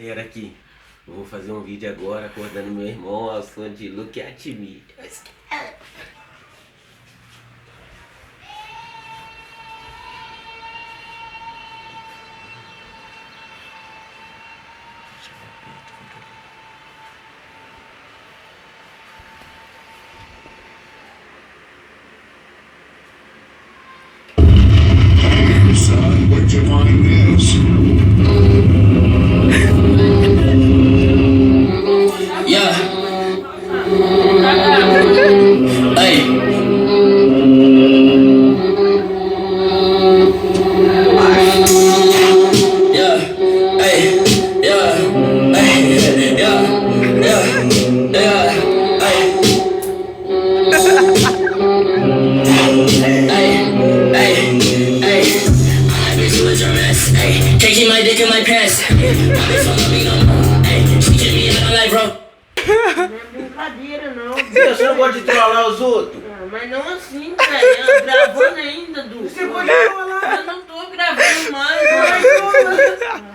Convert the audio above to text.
Galera, aqui, eu vou fazer um vídeo agora acordando meu irmão ao som de Look at Me. Son, where'd you find this? Yeah. Hey. Yeah. Hey. Yeah. Hey. Yeah. Yeah. Yeah. Hey. Bitch was a mess. Ay, taking my dick in my pants. My bitch don't love me no more. Ay, she keep me in my life, bro. Não é brincadeira, não. Você não gosta de trollar os outros? Ah, mas não assim, velho. Eu gravando ainda, Du. Você pode trollar. Eu não tô gravando mais.